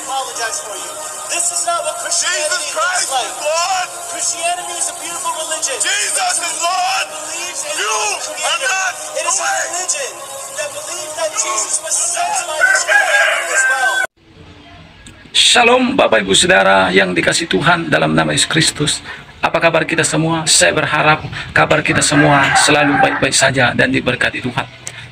apologize for you. This is not what Christianity looks like. Lord. Christianity is a beautiful religion. Jesus is Lord. It believes in You the Creator. are not It is a away. religion that believes that Jesus was sent by the Creator as well. Shalom Bapak Ibu Saudara yang dikasih Tuhan dalam nama Yesus Kristus. Apa kabar kita semua? Saya berharap kabar kita semua selalu baik-baik saja dan diberkati Tuhan.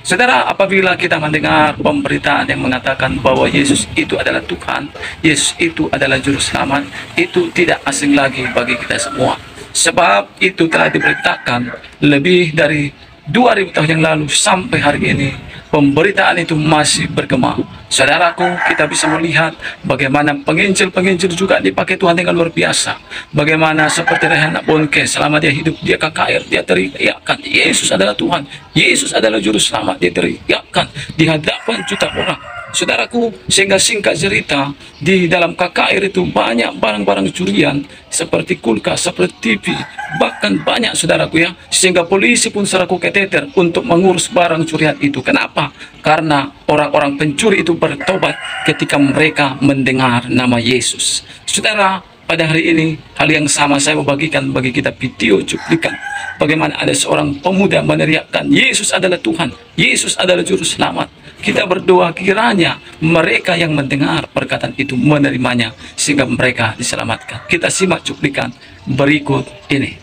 Saudara, apabila kita mendengar pemberitaan yang mengatakan bahwa Yesus itu adalah Tuhan, Yesus itu adalah Juru Selamat, itu tidak asing lagi bagi kita semua. Sebab itu telah diberitakan lebih dari 2000 tahun yang lalu sampai hari ini, pemberitaan itu masih bergema. Saudaraku, kita bisa melihat bagaimana penginjil-penginjil juga dipakai Tuhan dengan luar biasa. Bagaimana seperti Rehana Bonke, selama dia hidup, dia KKR, dia teriakkan, Yesus adalah Tuhan, Yesus adalah Juru Selamat, dia teriakkan di hadapan juta orang. Saudaraku, sehingga singkat cerita, di dalam KKR itu banyak barang-barang curian, seperti kulkas, seperti TV, bahkan banyak saudaraku ya, sehingga polisi pun seraku keteter untuk mengurus barang curian itu. Kenapa? Karena orang-orang pencuri itu bertobat ketika mereka mendengar nama Yesus. Saudara, pada hari ini, hal yang sama saya membagikan bagi kita video cuplikan. Bagaimana ada seorang pemuda meneriakkan, Yesus adalah Tuhan, Yesus adalah Juru Selamat. Kita berdoa kiranya mereka yang mendengar perkataan itu menerimanya, sehingga mereka diselamatkan. Kita simak cuplikan berikut ini.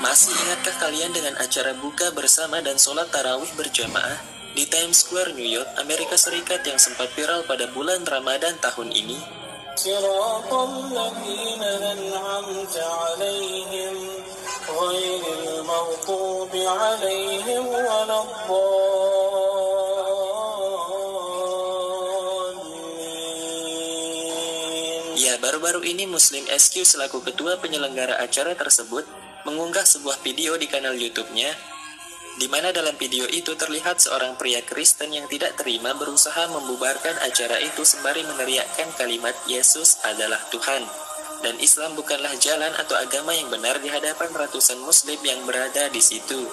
Masih ingatkah kalian dengan acara buka bersama dan sholat tarawih berjamaah di Times Square, New York, Amerika Serikat yang sempat viral pada bulan Ramadan tahun ini? Ya, baru-baru ini Muslim SQ selaku ketua penyelenggara acara tersebut mengunggah sebuah video di kanal YouTube-nya, di mana dalam video itu terlihat seorang pria Kristen yang tidak terima berusaha membubarkan acara itu sembari meneriakkan kalimat Yesus adalah Tuhan, dan Islam bukanlah jalan atau agama yang benar di hadapan ratusan Muslim yang berada di situ.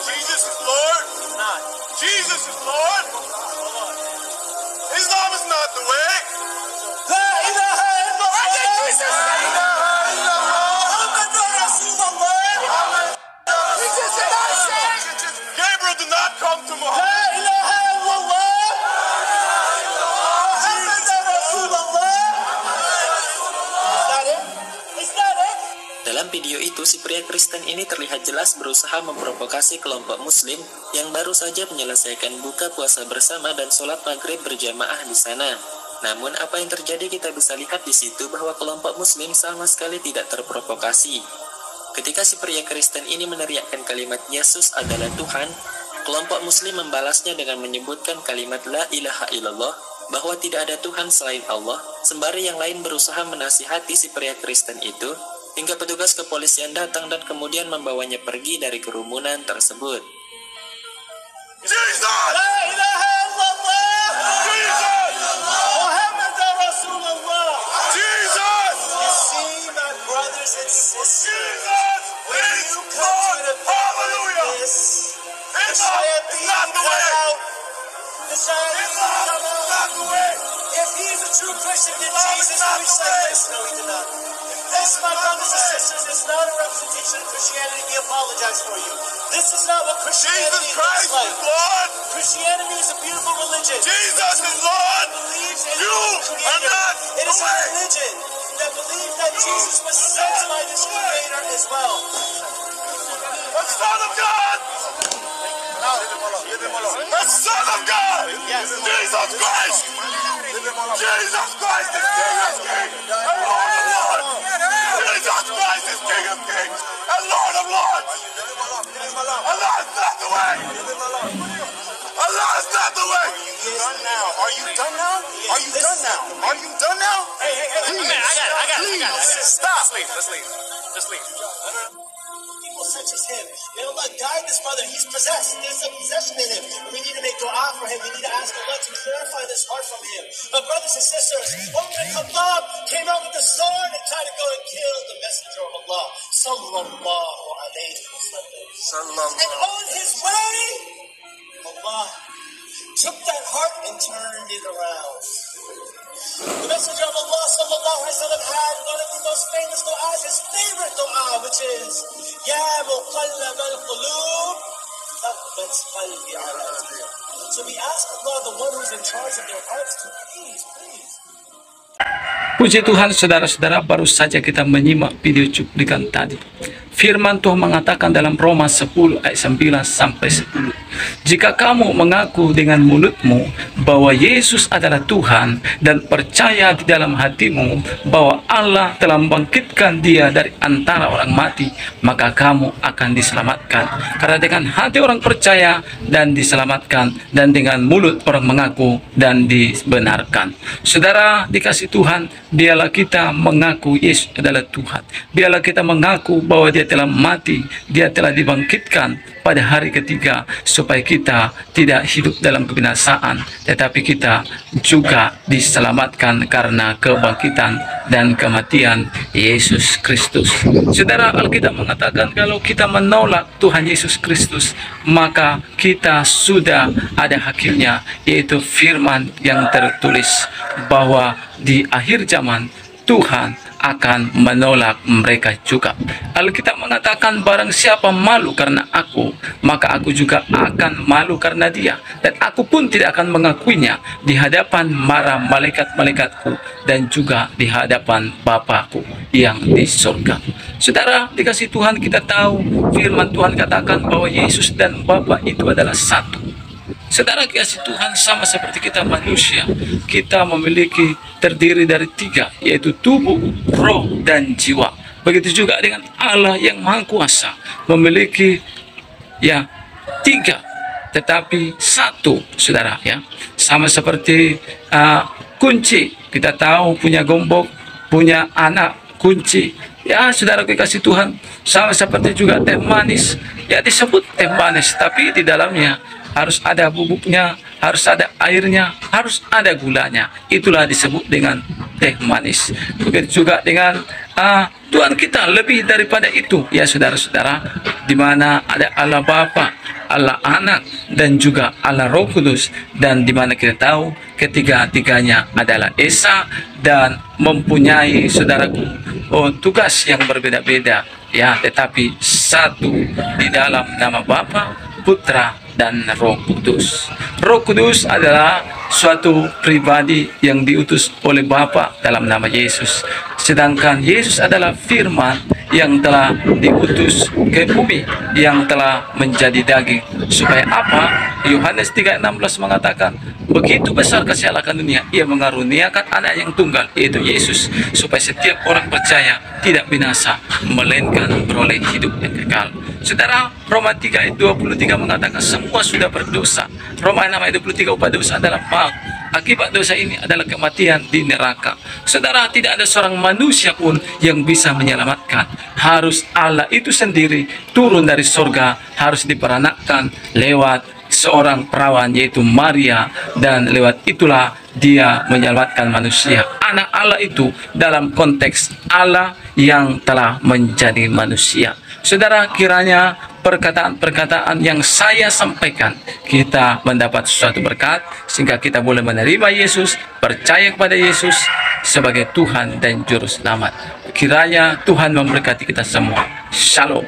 Jesus is Lord. Jesus is Lord. Islam is not the way. La ilaha illallah. Jesus. Gabriel did not come to Muhammad. La ilaha illallah. Muhammad Rasulullah. Is that it? Is that it? Dalam video itu, si pria Kristen ini terlihat jelas berusaha memprovokasi kelompok Muslim yang baru saja menyelesaikan buka puasa bersama dan sholat maghrib berjamaah di sana. Namun, apa yang terjadi kita bisa lihat di situ bahwa kelompok Muslim sama sekali tidak terprovokasi. Ketika si pria Kristen ini meneriakkan kalimat Yesus adalah Tuhan, kelompok Muslim membalasnya dengan menyebutkan kalimat La ilaha illallah, bahwa tidak ada Tuhan selain Allah, sembari yang lain berusaha menasihati si pria Kristen itu, hingga petugas kepolisian datang dan kemudian membawanya pergi dari kerumunan tersebut. Jesus. La ilaha illallah. Jesus. Muhammad Rasulullah. Jesus. You see, my brothers and sisters, Jesus when is you come to Lord. the video Hallelujah. like this, the Islam is not the way. The Shayateen Islam come is out. not the way. If he's a true Christian, then Islam is Jesus not preached the like way. this. No, he did not. This, my brothers and sisters, is not a representation of Christianity. We apologize for you. This is not what Christianity Jesus looks Christ like. is Lord. Christianity is a beautiful religion. Jesus is Lord. It believes in You the are Creator. not It is a away. religion that believes that Jesus was sent by the Creator as well. The Son of God. The Son of God. Yes. Jesus Christ. Jesus Christ is King of Kings and Lord of Lords. Jesus Christ is King of Kings and Lord of Lords. Allah is not the way. Allah is not the way. Done now. Are you done now? Are you done now? Are you done now? Hey, Please. I got it. Stop. Let's leave. People such as him. May Allah guide this brother. He's possessed. There's some possession in him. We need to make dua for him. We need to ask Allah to purify this heart from him. But brothers and sisters, Umar bin Khattab came out with the sword and tried to go Sallallahu alayhi wasallam. And on his way, Allah took that heart and turned it around. The Messenger of Allah sallallahu alaihi wasallam had one of the most famous du'as, his favorite du'a, which is Ya muqallab al-qulub, thabbit qalbi ala dinik. So we ask Allah, the one who's in charge of their hearts, to please. Puji Tuhan, saudara-saudara, baru saja kita menyimak video cuplikan tadi. Firman Tuhan mengatakan dalam Roma 10 ayat 9 sampai 10. Jika kamu mengaku dengan mulutmu bahwa Yesus adalah Tuhan dan percaya di dalam hatimu bahwa Allah telah membangkitkan dia dari antara orang mati, maka kamu akan diselamatkan. Karena dengan hati orang percaya dan diselamatkan, dan dengan mulut orang mengaku dan dibenarkan. Saudara dikasih Tuhan, biarlah kita mengaku Yesus adalah Tuhan. Biarlah kita mengaku bahwa dia telah mati, dia telah dibangkitkan pada hari ketiga, supaya kita tidak hidup dalam kebinasaan, tetapi kita juga diselamatkan karena kebangkitan dan kematian Yesus Kristus. Saudara, Alkitab mengatakan kalau kita menolak Tuhan Yesus Kristus, maka kita sudah ada hakimnya, yaitu firman yang tertulis bahwa di akhir zaman Tuhan akan menolak mereka juga. Alkitab mengatakan barang siapa malu karena aku, maka aku juga akan malu karena dia, dan aku pun tidak akan mengakuinya di hadapan para malaikat-malaikatku dan juga di hadapan Bapakku yang di surga. Saudara dikasih Tuhan, kita tahu firman Tuhan katakan bahwa Yesus dan Bapa itu adalah satu. Saudara kasih Tuhan, sama seperti kita manusia, kita memiliki terdiri dari tiga, yaitu tubuh, roh, dan jiwa. Begitu juga dengan Allah yang Maha Kuasa, memiliki tiga, tetapi satu, saudara ya. Sama seperti kunci, kita tahu punya gombok, punya anak kunci. Ya, saudara kasih Tuhan, sama seperti juga teh manis, ya disebut teh manis, tapi di dalamnya harus ada bubuknya, harus ada airnya, harus ada gulanya. Itulah disebut dengan teh manis. Begitu juga dengan Tuhan kita, lebih daripada itu. Ya saudara-saudara, di mana ada Allah Bapa, Allah Anak, dan juga Allah Roh Kudus, dan di mana kita tahu ketiga-tiganya adalah Esa dan mempunyai, saudaraku, tugas yang berbeda-beda, ya, tetapi satu di dalam nama Bapa, Putra, dan Roh Kudus. Roh Kudus adalah suatu pribadi yang diutus oleh Bapa dalam nama Yesus. Sedangkan Yesus adalah firman yang telah diutus ke bumi, yang telah menjadi daging. Supaya apa? Yohanes 3:16 mengatakan, begitu besar kasih Allah akan dunia, ia mengaruniakan anak yang tunggal, yaitu Yesus, supaya setiap orang percaya tidak binasa, melainkan beroleh hidup yang kekal. Saudara, Roma 3 ayat 23 mengatakan semua sudah berdosa. Roma 6 ayat 23, upah dosa adalah maut. Akibat dosa ini adalah kematian di neraka. Saudara, tidak ada seorang manusia pun yang bisa menyelamatkan. Harus Allah itu sendiri turun dari surga, harus diperanakkan lewat seorang perawan, yaitu Maria, dan lewat itulah dia menyelamatkan manusia. Anak Allah itu dalam konteks Allah yang telah menjadi manusia. Saudara, kiranya perkataan-perkataan yang saya sampaikan, kita mendapat suatu berkat, sehingga kita boleh menerima Yesus, percaya kepada Yesus sebagai Tuhan dan Juru Selamat. Kiranya Tuhan memberkati kita semua. Shalom.